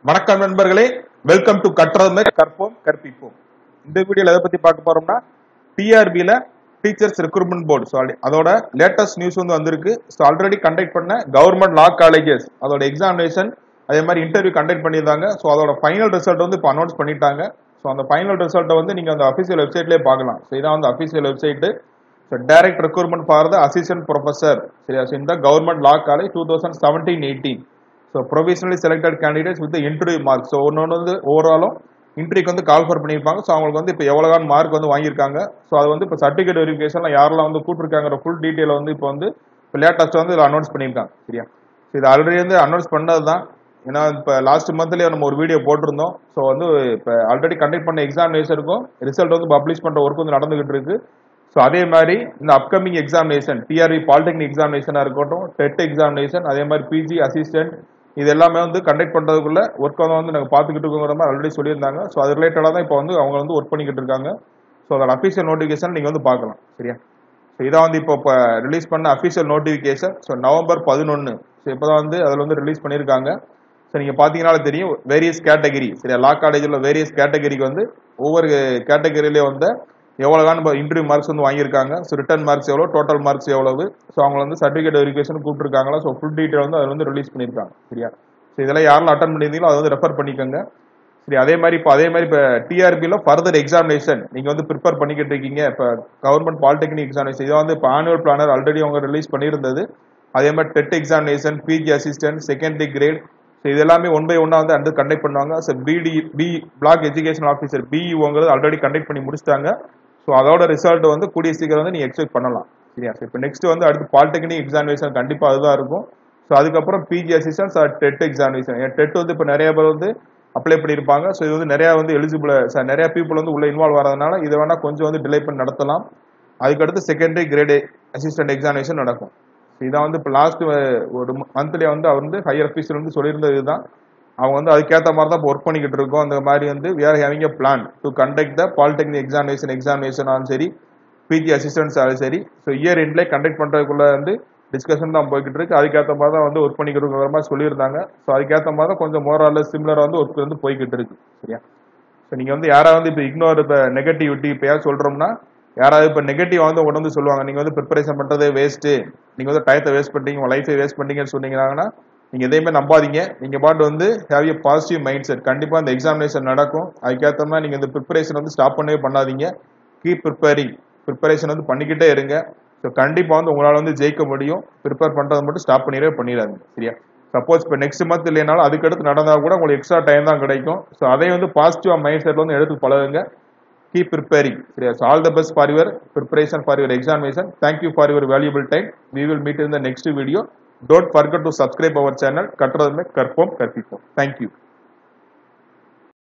வணக்கம் நண்பர்களே, welcome to கற்றதுமே கற்போம் கற்பிப்போம். இந்த வீடியோல எதை பத்தி பார்க்க போறோம்னா டிஆர்பில டீச்சர்ஸ் ரெக்ரூட்மெண்ட் போர்டு. ஸோ அதோட லேட்டஸ்ட் நியூஸ் வந்து வந்திருக்கு. ஸோ ஆல்ரெடி கண்டக்ட் பண்ண கவர்மெண்ட் லா காலேஜஸ் அதோட எக்ஸாமினேஷன் அதே மாதிரி இன்டர்வியூ கண்டக்ட் பண்ணியிருந்தாங்க. ஸோ அதோட ஃபைனல் ரிசல்ட் வந்து இப்போ அனௌன்ஸ் பண்ணிட்டாங்க. ஸோ அந்த ஃபைனல் ரிசல்ட்டை வந்து நீங்க அந்த அஃபிஷியல் வெப்சைட்லேயே பார்க்கலாம். ஸோ இதான் வந்து official website. So direct recruitment for the assistant professor சரியா இந்த government law college 2017-18. So provisionally selected candidates with interview mark. So ஒன்று வந்து ஓவராலும் இன்டர்வியூக்கு வந்து கால் ஃபர் பண்ணியிருப்பாங்க. ஸோ அவங்களுக்கு வந்து இப்போ எவ்வளோதான் மார்க் வந்து வாங்கியிருக்காங்க. ஸோ அது வந்து இப்போ சர்டிஃபிகேட் வெரிஃபிகேஷனில் யாரெல்லாம் வந்து கூட்டிருக்காங்கிற ஃபுல் டீட்டெயில் வந்து இப்போ லேட்டஸ்ட் வந்து இதில் அனௌன்ஸ் பண்ணியிருக்காங்க. சரியா இது ஆல்ரெடி வந்து அனௌன்ஸ் பண்ணது தான். ஏன்னா இப்போ லாஸ்ட் மந்த்லேயே நம்ம ஒரு வீடியோ போட்டிருந்தோம். ஸோ வந்து இப்போ ஆல்ரெடி கண்டக்ட் பண்ண எக்ஸாமினேஷனுக்கும் ரிசல்ட் வந்து பப்ளிஷ் பண்ணுற ஒர்க் வந்து நடந்துகிட்டு இருக்கு. ஸோ அதே மாதிரி இந்த அப்கமிங் எக்ஸாமினேஷன் டிஆர்பி பாலிடெக்னிக் எக்ஸாமினேஷனாக இருக்கட்டும், டெட் எக்ஸாமினேஷன், அதே மாதிரி பிஜி அசிஸ்டன்ட், இது எல்லாமே வந்து கண்டக்ட் பண்றதுக்குள்ள ஒர்க் வந்து நாங்கள் பார்த்துக்கிட்டு இருக்கோங்கிற மாதிரி ஆல்ரெடி சொல்லியிருந்தாங்க. ஸோ அது ரிலேட்டடாக தான் இப்போ வந்து அவங்க வந்து ஒர்க் பண்ணிக்கிட்டு இருக்காங்க. ஸோ அதோட அஃபிஷியல் நோட்டிஃபிகேஷன் நீங்கள் வந்து பார்க்கலாம். சரியா ஸோ இதான் வந்து இப்போ ரிலீஸ் பண்ண official notification. So November 11. So இப்போ தான் வந்து அதில் வந்து ரிலீஸ் பண்ணியிருக்காங்க. ஸோ நீங்கள் பார்த்தீங்கன்னாலே தெரியும் வேரியஸ் கேட்டகரி. சரியா லா காலேஜில் வேரியஸ் கேட்டகரிக்கு வந்து ஒவ்வொரு கேட்டகரியிலே வந்து எவ்வளோதான் இன்டர்வியூ மார்க்ஸ் வந்து வாங்கியிருக்காங்க. ஸோ ரிட்டன் மார்க்ஸ் எவ்வளோ, டோட்டல் மார்க்ஸ் எவ்வளவு, ஸோ அவங்க வந்து சர்டிஃபிகேட் வெரிஃபிகேஷன் கூப்பிட்டுருக்காங்களா. ஸோ ஃபுல் டீட்டெயில் வந்து அதில் வந்து ரிலீஸ் பண்ணியிருக்காங்க. சரியா ஸோ இதெல்லாம் யாரெல்லாம் அட்டன் பண்ணியிருந்தீங்களோ அதை வந்து ரெஃபர் பண்ணிக்கோங்க. சரி அதே மாதிரி இப்போ டிஆர்பியில் ஃபர்தர் எக்ஸாமினேஷன் நீங்கள் வந்து ப்ரிப்பேர் பண்ணிக்கிட்டு இருக்கீங்க. இப்போ கவர்மெண்ட் பாலிடெக்னிக் எக்ஸாமினேஷன் இதை வந்து இப்போ ஆனுவல் பிளானர் ஆல்ரெடி அவங்க ரிலீஸ் பண்ணியிருந்தது. அதே மாதிரி TET examination, PG assistant, secondary grade, so இது எல்லாமே ஒன் பை ஒன்னா வந்து கண்டக்ட் பண்ணுவாங்க. ஸோ பிளாக் எஜுகேஷன் ஆஃபீஸர் பிஇஓங்கிறது ஆல்ரெடி கண்டக்ட் பண்ணி முடிச்சிட்டாங்க. ஸோ அதோட ரிசல்ட் வந்து கூடிய சீக்கிரம் வந்து நீங்க எக்ஸ்பெக்ட் பண்ணலாம். சரியா இப்போ நெக்ஸ்ட் வந்து அடுத்து பாலிடெக்னிக் எக்ஸாமினேஷன் கண்டிப்பா அதுதான் இருக்கும். ஸோ அதுக்கப்புறம் PG assistance TET examination. TET வந்து இப்போ நிறைய பேர் வந்து அப்ளை பண்ணியிருப்பாங்க. ஸோ இது வந்து நிறைய வந்து எலிஜிபிள் நிறைய பீப்புள் வந்து உள்ள இன்வால்வ் ஆகிறதுனால இதை வேணா கொஞ்சம் வந்து டிலே பண்ணி நடத்தலாம். அதுக்கடுத்து செகண்டரி கிரேட் அசிஸ்டன்ட் எக்ஸாமினேஷன் நடக்கும். இதான் வந்து இப்போ லாஸ்ட் ஒரு மந்த்லேயே வந்து அவர் வந்து ஹையர் அஃபீஸர் வந்து சொல்லியிருந்தது இதுதான். அவங்க வந்து அதுக்கேற்ற மாதிரி தான் இப்போ ஒர்க் பண்ணிக்கிட்டு இருக்கோம். அந்த மாதிரி வந்து we are having a plan to conduct the polytechnic examination ஆனாலும் சரி, பிஜி அசிஸ்டன்ஸ் ஆனாலும் சரி, ஸோ இயர் எண்ட்லேயே கண்டக்ட் பண்ணுறதுக்குள்ள வந்து டிஸ்கஷன் தான் போய்கிட்டு இருக்கு. அதுக்கேற்ற மாதிரி தான் வந்து ஒர்க் பண்ணிக்கிட்டு இருக்கிற மாதிரி சொல்லியிருந்தாங்க. ஸோ அதுக்கேற்ற மாதிரி தான் கொஞ்சம் மோரல் சிமிலராக வந்து ஒர்க் வந்து போய்கிட்டு இருக்கு. சரியா ஸோ நீங்கள் வந்து யாராவது வந்து இப்போ இக்னோர் இப்போ நெகட்டிவிட்டி இப்போ யாரும் சொல்கிறோம்னா யாராவது இப்போ நெகட்டிவ் வந்து உடனே வந்து சொல்லுவாங்க நீங்கள் வந்து ப்ரிப்பரேஷன் பண்ணுறதே வேஸ்ட்டு, நீங்கள் வந்து டயத்தை வேஸ்ட் பண்ணிட்டீங்க, உங்கள் லைஃபை வேஸ்ட் பண்ணிட்டீங்கன்னு சொன்னீங்கன்னா நீங்க எதையுமே நம்பாதீங்க. நீங்க பாட்டு வந்து have A positive mind set. கண்டிப்பா இந்த எக்ஸாமினேஷன் நடக்கும். அதுக்கேற்ற மாதிரி நீங்க இந்த ப்ரிப்பரேஷன் வந்து ஸ்டாப் பண்ணவே பண்ணாதீங்க. Keep preparing. ப்ரிப்பரேஷன் வந்து பண்ணிக்கிட்டே இருங்க. ஸோ கண்டிப்பா வந்து உங்களால வந்து ஜெயிக்க முடியும். ப்ரிப்பேர் பண்றதை மட்டும் ஸ்டாப் பண்ணிடாதீங்க. சரியா சப்போஸ் இப்போ நெக்ஸ்ட் மந்த் இல்லைனாலும் அதுக்கடுத்து நடந்தா கூட உங்களுக்கு எக்ஸ்ட்ரா டைம் தான் கிடைக்கும். ஸோ அதை வந்து பாசிட்டிவா மைண்ட் செட்ல வந்து எடுத்து பழகுங்க. Keep preparing. சரியா all the best for your preparation for your examination. Thank you for your valuable time. We will meet in the next video. Don't forget to subscribe our channel. கற்றதுமே கற்போம் கற்பிப்போம். Thank you.